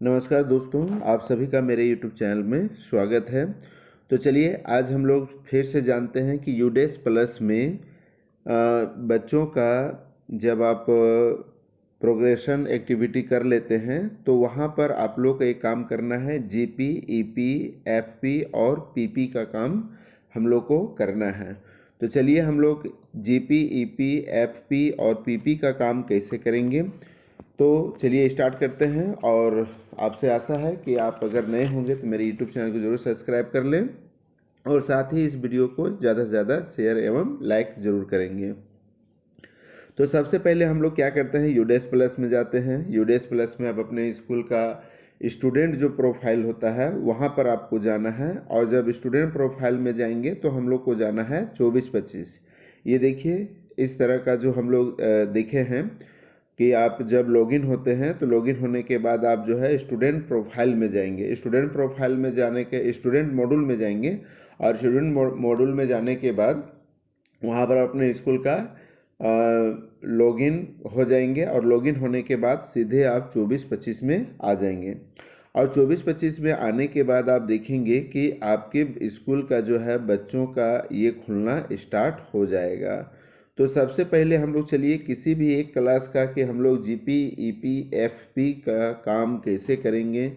नमस्कार दोस्तों, आप सभी का मेरे YouTube चैनल में स्वागत है। तो चलिए आज हम लोग फिर से जानते हैं कि यूडेस प्लस में बच्चों का जब आप प्रोग्रेशन एक्टिविटी कर लेते हैं तो वहाँ पर आप लोग को एक काम करना है। जीपी, ईपी, एफपी और पीपी का काम हम लोग को करना है। तो चलिए हम लोग जीपी, ईपी, एफपी और पीपी का काम कैसे करेंगे। तो चलिए स्टार्ट करते हैं। और आपसे आशा है कि आप अगर नए होंगे तो मेरे YouTube चैनल को ज़रूर सब्सक्राइब कर लें और साथ ही इस वीडियो को ज़्यादा से ज़्यादा शेयर एवं लाइक ज़रूर करेंगे। तो सबसे पहले हम लोग क्या करते हैं, यूडेस प्लस में जाते हैं। यूडेस प्लस में आप अपने स्कूल का स्टूडेंट जो प्रोफाइल होता है वहाँ पर आपको जाना है। और जब स्टूडेंट प्रोफाइल में जाएंगे तो हम लोग को जाना है 24-25। ये देखिए इस तरह का जो हम लोग देखे हैं कि आप जब लॉगिन होते हैं तो लॉगिन होने के बाद आप जो है स्टूडेंट प्रोफाइल में जाएंगे। स्टूडेंट प्रोफाइल में जाने के स्टूडेंट मॉड्यूल में जाएंगे और स्टूडेंट मॉड्यूल में जाने के बाद वहाँ पर अपने स्कूल का लॉगिन हो जाएंगे। और लॉगिन होने के बाद सीधे आप 24-25 में आ जाएंगे। और 24-25 में आने के बाद आप देखेंगे कि आपके स्कूल का जो है बच्चों का ये खुलना स्टार्ट हो जाएगा। तो सबसे पहले हम लोग चलिए किसी भी एक क्लास का कि हम लोग जीपी, ईपी, एफपी का काम कैसे करेंगे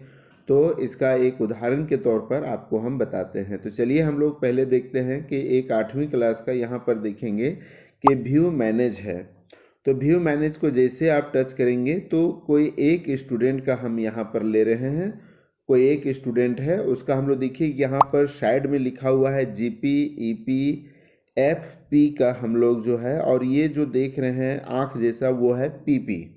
तो इसका एक उदाहरण के तौर पर आपको हम बताते हैं। तो चलिए हम लोग पहले देखते हैं कि एक 8वीं क्लास का यहाँ पर देखेंगे कि व्यू मैनेज है। तो व्यू मैनेज को जैसे आप टच करेंगे तो कोई एक स्टूडेंट का हम यहाँ पर ले रहे हैं। कोई एक स्टूडेंट है उसका हम लोग देखिए यहाँ पर साइड में लिखा हुआ है जीपी, ईपी, एफपी का हम लोग जो है, और ये जो देख रहे हैं आँख जैसा वो है पीपी।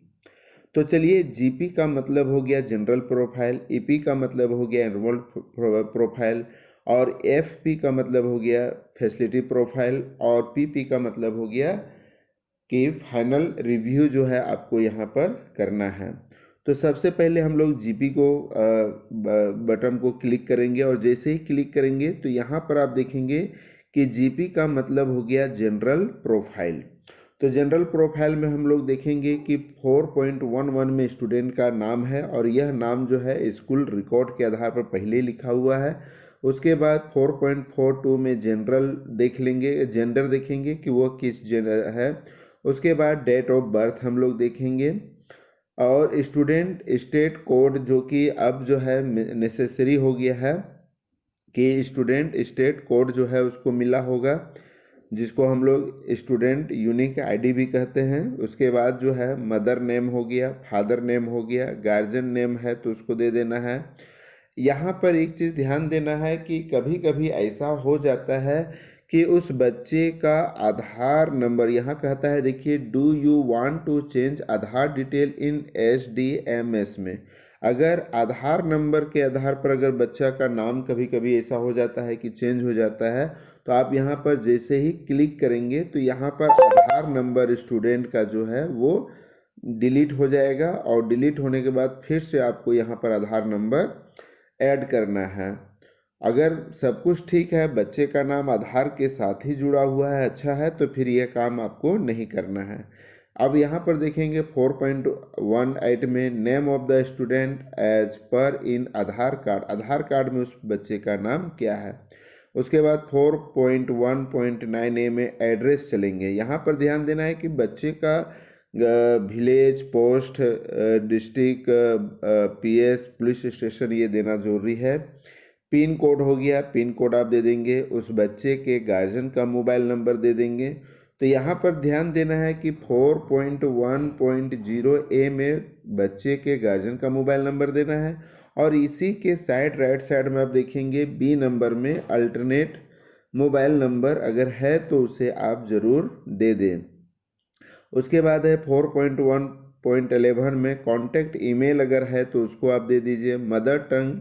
तो चलिए जीपी का मतलब हो गया जनरल प्रोफाइल, ईपी का मतलब हो गया एनुअल प्रोफाइल और एफपी का मतलब हो गया फैसिलिटी प्रोफाइल और पीपी का मतलब हो गया कि फाइनल रिव्यू जो है आपको यहाँ पर करना है। तो सबसे पहले हम लोग जीपी को बटन को क्लिक करेंगे और जैसे ही क्लिक करेंगे तो यहाँ पर आप देखेंगे कि जीपी का मतलब हो गया जनरल प्रोफाइल। तो जनरल प्रोफाइल में हम लोग देखेंगे कि 4.11 में स्टूडेंट का नाम है और यह नाम जो है स्कूल रिकॉर्ड के आधार पर पहले ही लिखा हुआ है। उसके बाद 4.42 में जनरल देख लेंगे, जेंडर देखेंगे कि वो किस जेंडर है। उसके बाद डेट ऑफ बर्थ हम लोग देखेंगे और स्टूडेंट स्टेट कोड जो कि अब जो है नेसेसरी हो गया है कि स्टूडेंट स्टेट कोड जो है उसको मिला होगा, जिसको हम लोग स्टूडेंट यूनिक आईडी भी कहते हैं। उसके बाद जो है मदर नेम हो गया, फादर नेम हो गया, गार्जियन नेम है तो उसको दे देना है। यहाँ पर एक चीज़ ध्यान देना है कि कभी कभी ऐसा हो जाता है कि उस बच्चे का आधार नंबर यहाँ कहता है, देखिए do you want to change Aadhaar detail in SDMS में। अगर आधार नंबर के आधार पर अगर बच्चा का नाम कभी कभी ऐसा हो जाता है कि चेंज हो जाता है तो आप यहाँ पर जैसे ही क्लिक करेंगे तो यहाँ पर आधार नंबर स्टूडेंट का जो है वो डिलीट हो जाएगा और डिलीट होने के बाद फिर से आपको यहाँ पर आधार नंबर ऐड करना है। अगर सब कुछ ठीक है, बच्चे का नाम आधार के साथ ही जुड़ा हुआ है, अच्छा है, तो फिर यह काम आपको नहीं करना है। अब यहाँ पर देखेंगे 4.18 में name of the student as per in Aadhaar card, Aadhaar card में उस बच्चे का नाम क्या है। उसके बाद 4.1.9A में एड्रेस चलेंगे। यहाँ पर ध्यान देना है कि बच्चे का village, post, district, PS, police station ये देना ज़रूरी है। पिन कोड हो गया, पिन कोड आप दे देंगे। उस बच्चे के गार्जियन का मोबाइल नंबर दे देंगे। तो यहाँ पर ध्यान देना है कि 4.1.0A में बच्चे के गार्जियन का मोबाइल नंबर देना है और इसी के साइड राइट साइड में आप देखेंगे B नंबर में अल्टरनेट मोबाइल नंबर अगर है तो उसे आप ज़रूर दे दें। उसके बाद है 4.1.11 में कॉन्टैक्ट ईमेल अगर है तो उसको आप दे दीजिए। Mother tongue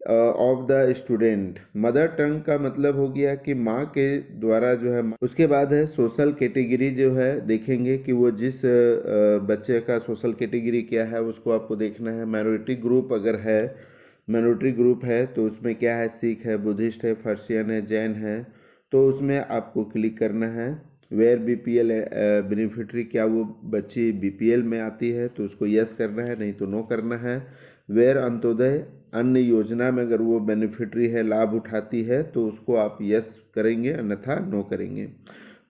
of the student, mother tongue का मतलब हो गया कि माँ के द्वारा जो है। उसके बाद है सोशल कैटेगरी जो है देखेंगे कि वो जिस बच्चे का सोशल कैटेगरी क्या है उसको आपको देखना है। माइनॉरिटी ग्रुप अगर है, माइनॉरिटी ग्रुप है तो उसमें क्या है, सिख है, बुद्धिस्ट है, फर्सियन है, जैन है, तो उसमें आपको क्लिक करना है। वेयर BPL बेनिफिटरी, क्या वो बच्ची BPL में आती है तो उसको यस करना है, नहीं तो नो करना है। वेयर अंत्योदय अन्न योजना में अगर वो बेनिफिटरी है, लाभ उठाती है, तो उसको आप यस करेंगे, अन्यथा नो करेंगे।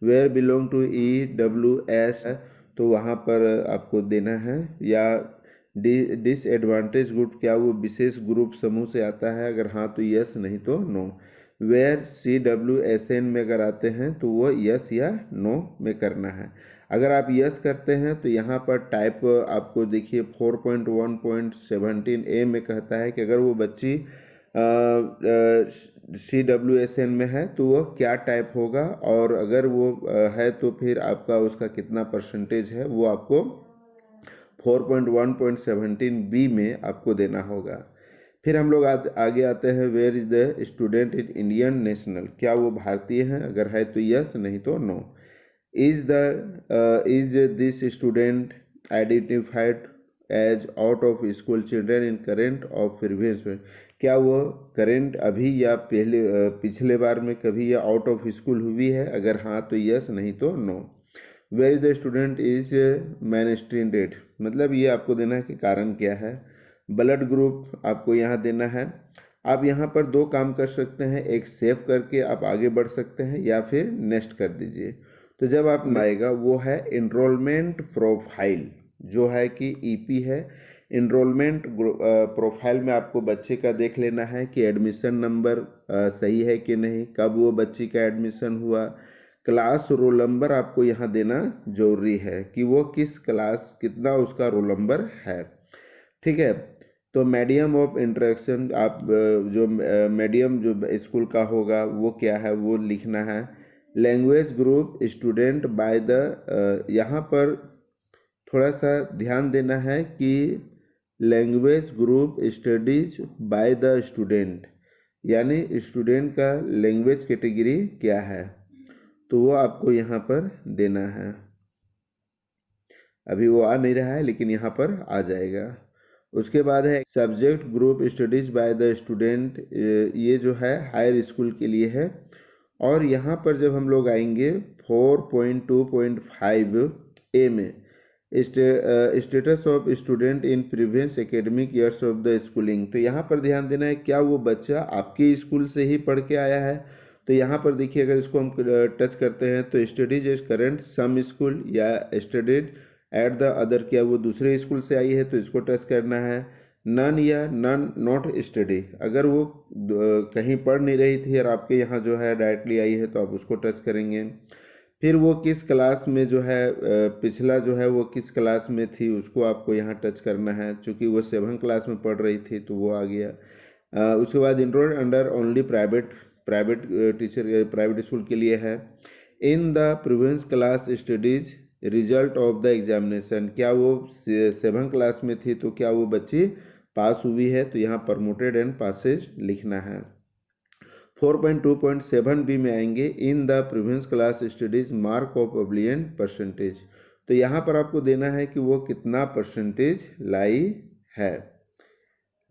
वेयर बिलोंग टू EWS है तो वहाँ पर आपको देना है। या डिसएडवांटेज ग्रुप, क्या वो विशेष ग्रुप समूह से आता है, अगर हाँ तो यस, नहीं तो नो। वेयर CWSN में अगर आते हैं तो वो यस या नो में करना है। अगर आप यस करते हैं तो यहाँ पर टाइप आपको देखिए 4.1.17A में कहता है कि अगर वो बच्ची CWSN में है तो वो क्या टाइप होगा, और अगर वो है तो फिर आपका उसका कितना परसेंटेज है वो आपको 4.1.17B में आपको देना होगा। फिर हम लोग आगे आते हैं, where is the student is Indian national, क्या वो भारतीय हैं, अगर है तो यस, नहीं तो no. Is this student identified as out of school children in current of previous, क्या वो करेंट अभी या पहले पिछले बार में कभी या आउट ऑफ स्कूल हुई है, अगर हाँ तो यस, नहीं तो no. Where is the student is mainstreamed, मतलब ये आपको देना है कि कारण क्या है। ब्लड ग्रुप आपको यहाँ देना है। आप यहाँ पर दो काम कर सकते हैं, एक सेव करके आप आगे बढ़ सकते हैं या फिर नेक्स्ट कर दीजिए। तो जब आप आएगा वो है इनरोलमेंट प्रोफाइल, जो है कि EP है। इनरोलमेंट प्रोफाइल में आपको बच्चे का देख लेना है कि एडमिशन नंबर सही है कि नहीं, कब वो बच्ची का एडमिशन हुआ। क्लास रोल नंबर आपको यहाँ देना जरूरी है कि वो किस क्लास, कितना उसका रोल नंबर है, ठीक है। तो मीडियम ऑफ इंटरेक्शन, आप जो मीडियम जो स्कूल का होगा वो क्या है वो लिखना है। Language group student by the, यहाँ पर थोड़ा सा ध्यान देना है कि language group studies by the student, यानी स्टूडेंट का लैंग्वेज कैटेगरी क्या है, तो वो आपको यहाँ पर देना है। अभी वो आ नहीं रहा है लेकिन यहाँ पर आ जाएगा। उसके बाद है subject group studies by the student, ये जो है हायर स्कूल के लिए है। और यहाँ पर जब हम लोग आएंगे 4.2.5A में status of student in previous academic years of the schooling, तो यहाँ पर ध्यान देना है क्या वो बच्चा आपके स्कूल से ही पढ़ के आया है। तो यहाँ पर देखिए अगर इसको हम टच करते हैं तो studies is current some school, या स्टडीड एट द अदर, क्या वो दूसरे स्कूल से आई है तो इसको टच करना है। नन या नन नॉट स्टडी, अगर वो कहीं पढ़ नहीं रही थी और आपके यहाँ जो है डायरेक्टली आई है तो आप उसको टच करेंगे। फिर वो किस क्लास में जो है पिछला जो है वो किस क्लास में थी उसको आपको यहाँ टच करना है, चूँकि वो 7 क्लास में पढ़ रही थी तो वो आ गया। उसके बाद enrolled under only private teacher, private school के लिए है। इन the previous class studies result of the examination, क्या वो 7 क्लास में थी तो क्या वो बच्ची पास हुई है, तो यहाँ प्रमोटेड एंड पासेज लिखना है। 4.2.7B में आएंगे, in the previous class studies mark of ओब्लियन परसेंटेज, तो यहाँ पर आपको देना है कि वो कितना परसेंटेज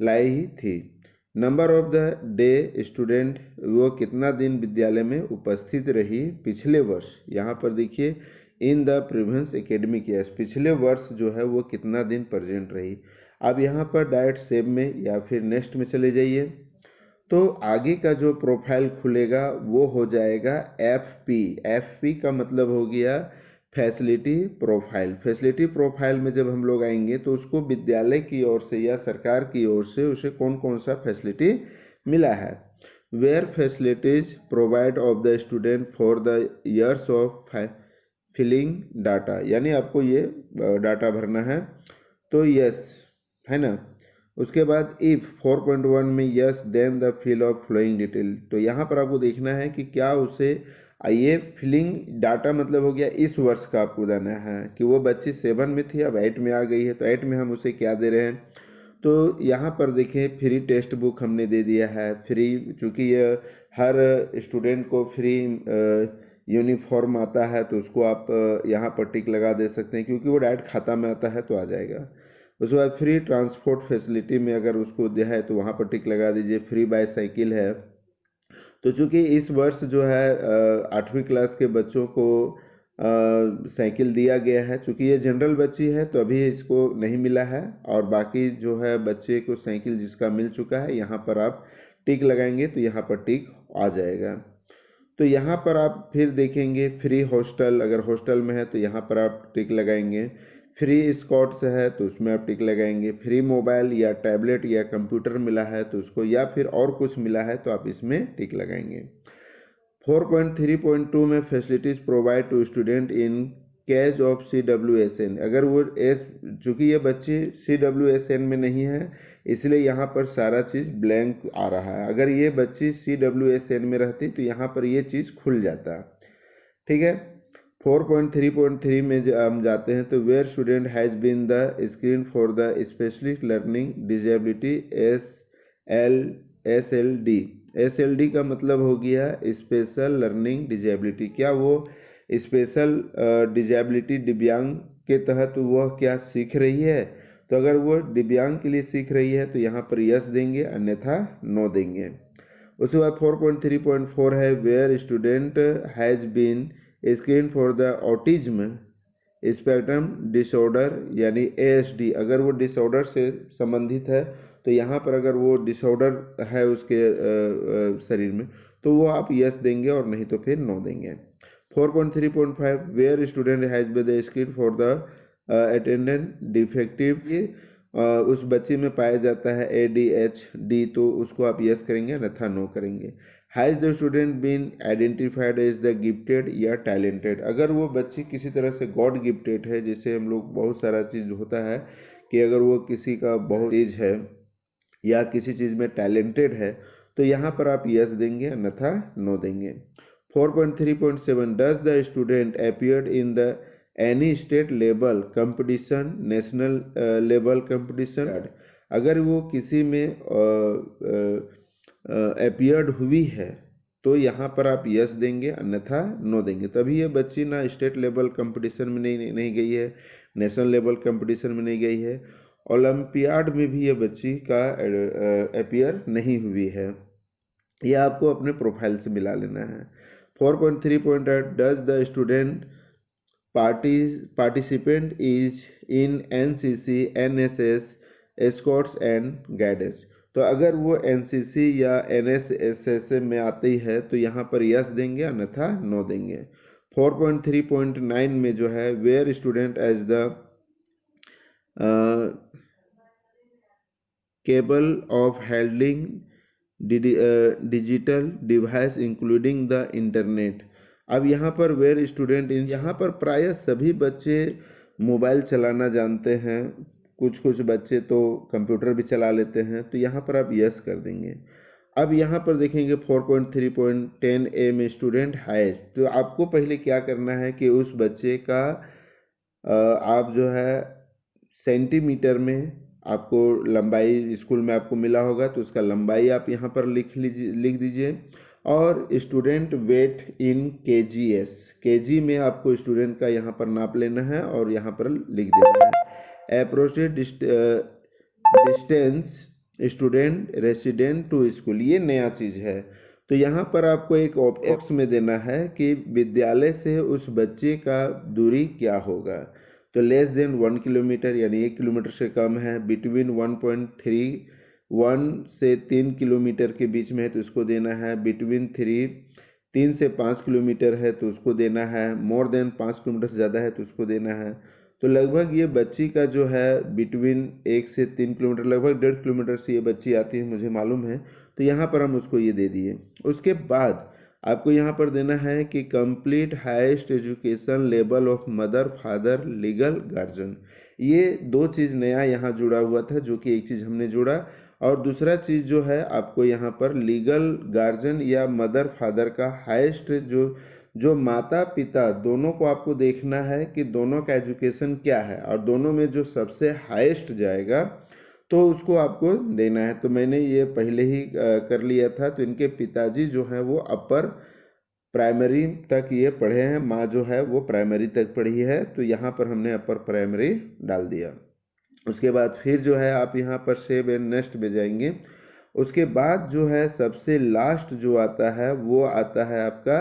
लाई थी। Number of the day student, वो कितना दिन विद्यालय में उपस्थित रही पिछले वर्ष, यहाँ पर देखिए इन द प्रीवियस एकेडमिक ईयर्स, पिछले वर्ष जो है वो कितना दिन प्रेजेंट रही। अब यहाँ पर डायरेक्ट सेव में या फिर नेक्स्ट में चले जाइए, तो आगे का जो प्रोफाइल खुलेगा वो हो जाएगा FP का मतलब हो गया फैसिलिटी प्रोफाइल। फैसिलिटी प्रोफाइल में जब हम लोग आएंगे तो उसको विद्यालय की ओर से या सरकार की ओर से उसे कौन कौन सा फैसिलिटी मिला है। Where facilities provide of the student for the years of filling data, यानी आपको ये डाटा भरना है तो यस है ना। उसके बाद इफ 4.1 में yes then the fill of flowing detail, तो यहाँ पर आपको देखना है कि क्या उसे ये फिलिंग डाटा मतलब हो गया इस वर्ष का आपको देना है कि वो बच्ची 7 में थी अब 8 में आ गई है तो 8 में हम उसे क्या दे रहे हैं। तो यहाँ पर देखें फ्री टेक्स्ट बुक हमने दे दिया है, फ्री, चूँकि ये हर स्टूडेंट को फ्री यूनिफॉर्म आता है तो उसको आप यहाँ पर टिक लगा दे सकते हैं क्योंकि वो डायरेक्ट खाता में आता है तो आ जाएगा। उसके बाद फ्री ट्रांसपोर्ट फैसिलिटी में अगर उसको दिया है तो वहाँ पर टिक लगा दीजिए। फ्री बाईसाइकिल है, तो चूँकि इस वर्ष जो है 8वीं क्लास के बच्चों को साइकिल दिया गया है। चूँकि ये जनरल बच्ची है तो अभी इसको नहीं मिला है, और बाकी जो है बच्चे को साइकिल जिसका मिल चुका है, यहाँ पर आप टिक लगाएंगे तो यहाँ पर टिक आ जाएगा। तो यहाँ पर आप फिर देखेंगे फ्री हॉस्टल, अगर हॉस्टल में है तो यहाँ पर आप टिक लगाएंगे। फ्री स्कॉट्स है तो उसमें आप टिक लगाएंगे। फ्री मोबाइल या टैबलेट या कंप्यूटर मिला है तो उसको, या फिर और कुछ मिला है तो आप इसमें टिक लगाएंगे। 4.3.2 में facilities provide to student in case of CWSN, अगर वो चूँकि ये बच्ची CWSN में नहीं है इसलिए यहाँ पर सारा चीज़ ब्लैंक आ रहा है। अगर ये बच्ची CWSN में रहती तो यहाँ पर ये चीज़ खुल जाता। ठीक है। 4.3.3 में हम जाते हैं तो where student has been the screen for the specialist learning disability SLD। SLD का मतलब हो गया स्पेशल लर्निंग डिजेबिलिटी। क्या वो स्पेशल डिजेबिलिटी दिव्यांग के तहत वह क्या सीख रही है? तो अगर वो दिव्यांग के लिए सीख रही है तो यहाँ पर यस देंगे, अन्यथा नो देंगे। उसके बाद 4.3.4 है where student has been screen for the autism spectrum disorder यानी ASD, अगर वो डिसऑर्डर से संबंधित है तो यहाँ पर अगर वो डिसऑर्डर है उसके शरीर में तो वो आप यस देंगे, और नहीं तो फिर नो देंगे। 4.3.5 where student has been screen for the attendant defective, ये उस बच्चे में पाया जाता है ADHD, तो उसको आप यस करेंगे, अन्यथा नो करेंगे। Has the student been identified as the gifted या टैलेंटेड, अगर वो बच्ची किसी तरह से गॉड गिफ्टेड है, जैसे हम लोग बहुत सारा चीज़ होता है कि अगर वो किसी का बहुत तेज है या किसी चीज़ में टैलेंटेड है तो यहाँ पर आप यस देंगे, अन्यथा नो देंगे। 4.3.7 does the student appeared in the any state level competition national level competition, अगर वो किसी में अपीयर्ड हुई है तो यहाँ पर आप यस देंगे, अन्यथा नो देंगे। तभी ये बच्ची ना स्टेट लेवल कंपटीशन में नहीं गई है, नेशनल लेवल कंपटीशन में नहीं गई है, ओलंपियाड में भी ये बच्ची का अपीयर नहीं हुई है। ये आपको अपने प्रोफाइल से मिला लेना है। 4.3.8 does the student participant is in NCC NSS Escorts and guidance, तो अगर वो NCC या NSS में आती है तो यहाँ पर यस देंगे, अन्यथा नो देंगे। 4.3.9 में जो है where student as the cable of handling digital device including the internet, अब यहाँ पर वेयर स्टूडेंट इन, यहाँ पर प्रायः सभी बच्चे मोबाइल चलाना जानते हैं, कुछ कुछ बच्चे तो कंप्यूटर भी चला लेते हैं, तो यहाँ पर आप यस कर देंगे। अब यहाँ पर देखेंगे 4.3.10A में स्टूडेंट हैज़, तो आपको पहले क्या करना है कि उस बच्चे का आप जो है सेंटीमीटर में आपको लंबाई स्कूल में आपको मिला होगा तो उसका लंबाई आप यहाँ पर लिख दीजिए, और स्टूडेंट वेट इन KGS, KG में आपको स्टूडेंट का यहाँ पर नाप लेना है और यहाँ पर लिख देना है। Approached distance student resident to school, ये नया चीज़ है, तो यहाँ पर आपको एक बॉक्स में देना है कि विद्यालय से उस बच्चे का दूरी क्या होगा। तो लेस देन 1 किलोमीटर यानी 1 किलोमीटर से कम है, बिटवीन 1 से 3 किलोमीटर के बीच में है तो उसको देना है, बिटवीन 3 से 5 किलोमीटर है तो उसको देना है, मोर देन 5 किलोमीटर से ज़्यादा है तो उसको देना है। तो लगभग ये बच्ची का जो है बिटवीन 1 से 3 किलोमीटर, लगभग 1.5 किलोमीटर से ये बच्ची आती है, मुझे मालूम है, तो यहाँ पर हम उसको ये दे दिए। उसके बाद आपको यहाँ पर देना है कि complete highest education level of mother father legal guardian, ये दो चीज़ नया यहाँ जुड़ा हुआ था, जो कि एक चीज़ हमने जोड़ा, और दूसरा चीज़ जो है आपको यहाँ पर लीगल गार्जियन या मदर फादर का हाईएस्ट जो माता पिता दोनों को आपको देखना है कि दोनों का एजुकेशन क्या है, और दोनों में जो सबसे हाईएस्ट जाएगा तो उसको आपको देना है। तो मैंने ये पहले ही कर लिया था, तो इनके पिताजी जो हैं वो अपर प्राइमरी तक ये पढ़े हैं, माँ जो है वो प्राइमरी तक पढ़ी है, तो यहाँ पर हमने अपर प्राइमरी डाल दिया। उसके बाद फिर जो है आप यहाँ पर सेव एंड नेक्स्ट में जाएंगे। उसके बाद जो है सबसे लास्ट जो आता है वो आता है आपका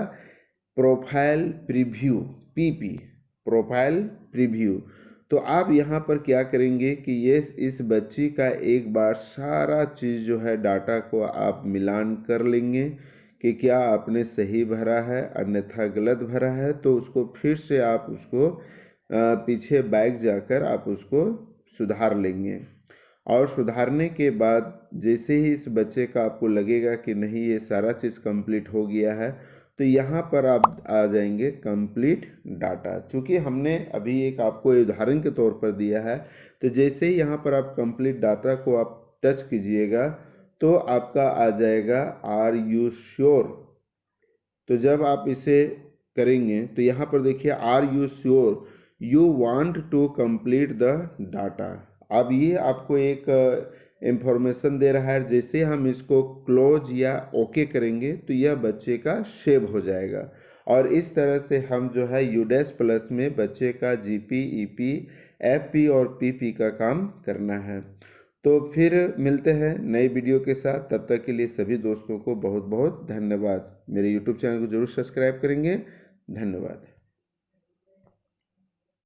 profile preview. PP, profile preview. तो आप यहाँ पर क्या करेंगे कि ये इस बच्ची का एक बार सारा चीज़ जो है डाटा को आप मिलान कर लेंगे कि क्या आपने सही भरा है अन्यथा गलत भरा है। तो उसको फिर से आप उसको पीछे बैक जाकर आप उसको सुधार लेंगे, और सुधारने के बाद जैसे ही इस बच्चे का आपको लगेगा कि नहीं ये सारा चीज़ कंप्लीट हो गया है, तो यहाँ पर आप आ जाएंगे कंप्लीट डाटा। चूँकि हमने अभी एक आपको उदाहरण के तौर पर दिया है, तो जैसे ही यहाँ पर आप कंप्लीट डाटा को आप टच कीजिएगा तो आपका आ जाएगा आर यू श्योर। तो जब आप इसे करेंगे तो यहाँ पर देखिए are you sure you want to complete the data. अब ये आपको एक इंफॉर्मेशन दे रहा है, जैसे हम इसको क्लोज या ओके करेंगे तो यह बच्चे का सेव हो जाएगा। और इस तरह से हम जो है यूडेस प्लस में बच्चे का जीपी, ईपी, एफपी और पीपी का काम करना है। तो फिर मिलते हैं नई वीडियो के साथ, तब तक के लिए सभी दोस्तों को बहुत बहुत धन्यवाद। मेरे यूट्यूब चैनल को जरूर सब्सक्राइब करेंगे। धन्यवाद।